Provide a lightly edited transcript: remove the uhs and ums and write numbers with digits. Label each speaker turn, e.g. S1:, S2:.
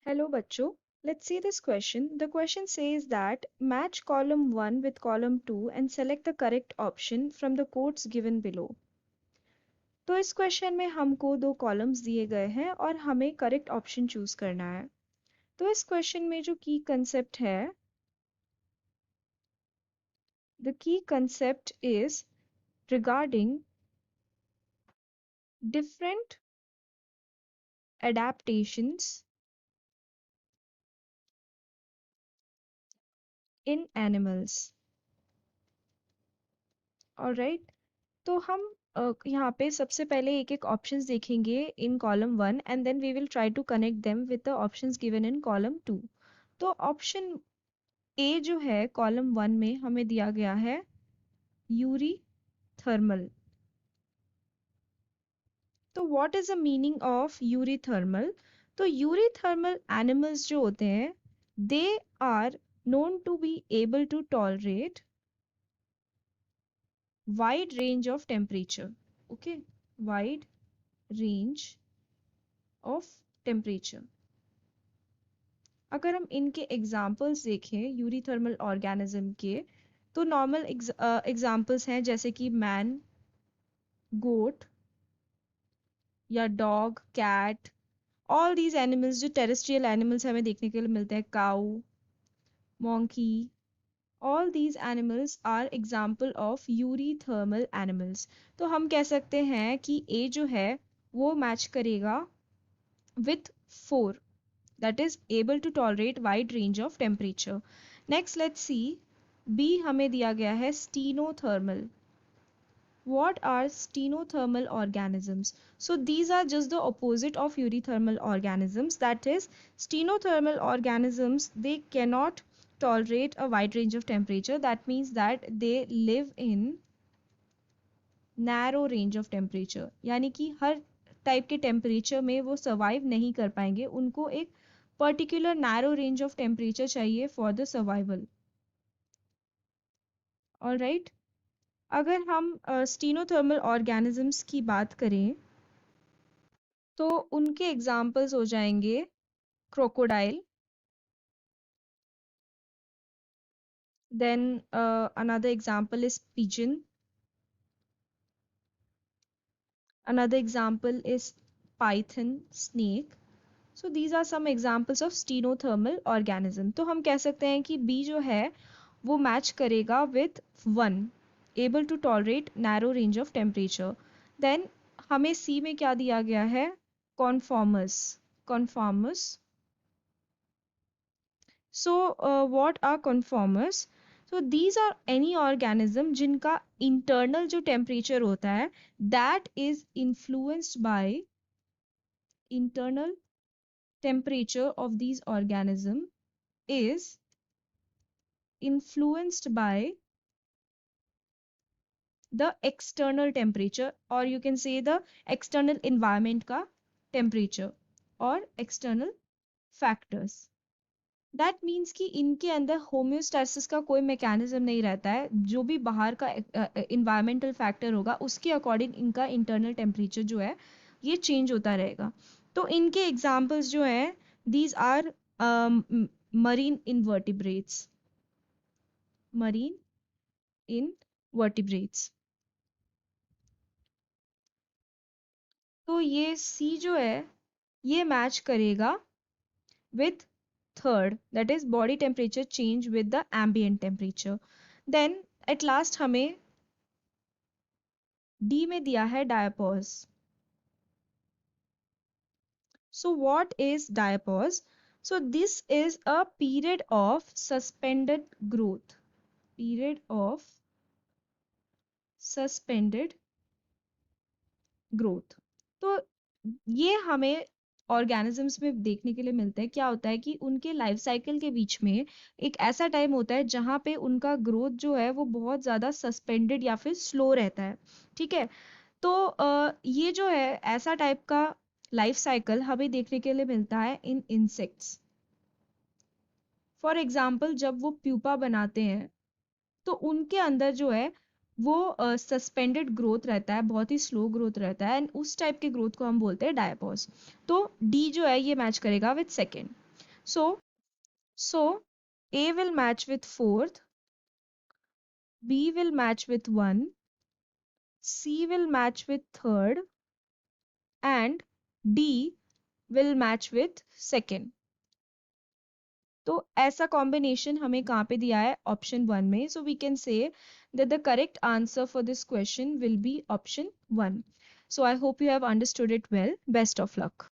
S1: Hello, bachcho. Let's see this question. The question says that match column 1 with column 2 and select the correct option from the quotes given below. तो इस question में हमको दो columns दिए गए हैं और हमें करेक्ट ऑप्शन चूज करना है। तो इस क्वेश्चन में जो की कंसेप्ट है, the key concept is regarding different adaptations in animals. Alright, तो हम यहाँ पे सबसे पहले एक एक ऑप्शंस देखेंगे in column 1 and then we will try to connect them with the options given in column 2। तो ऑप्शन ए जो है कॉलम 1 में हमें दिया गया है यूरी थर्मल। तो what is the meaning of eurythermal? तो यूरी थर्मल एनिमल्स जो होते हैं they are known to be able to tolerate wide range of temperature. Okay, wide range of temperature. अगर हम इनके एग्जाम्पल्स देखें यूरीथर्मल ऑर्गेनिज्म के, तो नॉर्मल एग्जाम्पल्स हैं जैसे कि मैन, गोट या dog, cat. All these animals जो टेरेस्ट्रियल एनिमल्स हमें देखने के लिए मिलते हैं, cow, monkey, all these animals are example of eurythermal animals. तो हम कह सकते हैं कि ए जो है वो मैच करेगा with 4, that is able to tolerate wide range of temperature. Next let's see, B हमें दिया गया है stenothermal. What are stenothermal organisms? So these are just the opposite of eurythermal organisms, that is stenothermal organisms, they cannot tolerate a wide range of temperature. That means that they live in narrow range of temperature, यानी कि हर type के temperature में वो survive नहीं कर पाएंगे, उनको एक particular narrow range of temperature चाहिए फॉर द सर्वाइवल। ऑलराइट, अगर हम स्टीनोथर्मल ऑर्गेनिजम्स की बात करें तो उनके एग्जाम्पल्स हो जाएंगे crocodile, then another example is pigeon, another example is python, snake. So these are some examples of stenothermal organism. तो हम कह सकते हैं कि B जो है वो मैच करेगा with 1, able to tolerate narrow range of temperature. Then हमें C में क्या दिया गया है? Conformers. Conformers. So what are conformers? So these are any organism जिनका internal जो temperature होता है that is influenced by internal temperature of these organism is influenced by the external temperature, or you can say the external environment का temperature और external factors. That means कि इनके अंदर homeostasis का कोई मैकेनिज्म नहीं रहता है, जो भी बाहर का environmental factor होगा उसके अकॉर्डिंग इनका internal temperature जो है ये change होता रहेगा। तो इनके examples जो हैं these are marine invertebrates. Marine invertebrates. तो ये सी जो है ये मैच करेगा with third, that is body temperature change with the ambient temperature. Then at last हमें D में दिया है diapause. So what is diapause? So this is a period of suspended growth. Period of suspended growth. तो ये हमें organisms में देखने के लिए मिलता है। क्या होता है कि उनके लाइफ साइकिल के बीच में एक ऐसा टाइम होता है जहाँ पे उनका ग्रोथ जो है वो बहुत ज़्यादा सस्पेंडेड या फिर स्लो रहता है। ठीक है, तो ये जो है ऐसा टाइप का लाइफ साइकिल हमें देखने के लिए मिलता है इन इंसेक्ट्स। फॉर एग्जाम्पल जब वो प्यूपा बनाते हैं तो उनके अंदर जो है वो सस्पेंडेड ग्रोथ रहता है, बहुत ही स्लो ग्रोथ रहता है, एंड उस टाइप के ग्रोथ को हम बोलते हैं डायपॉज। तो डी जो है ये मैच करेगा with second. So, so A will match with fourth, B will match with 1, C will match with third, and D will match with second. तो ऐसा कॉम्बिनेशन हमें कहाँ पे दिया है ऑप्शन 1 में. So we can say that the correct answer for this question will be option 1. So I hope you have understood it well. Best of luck.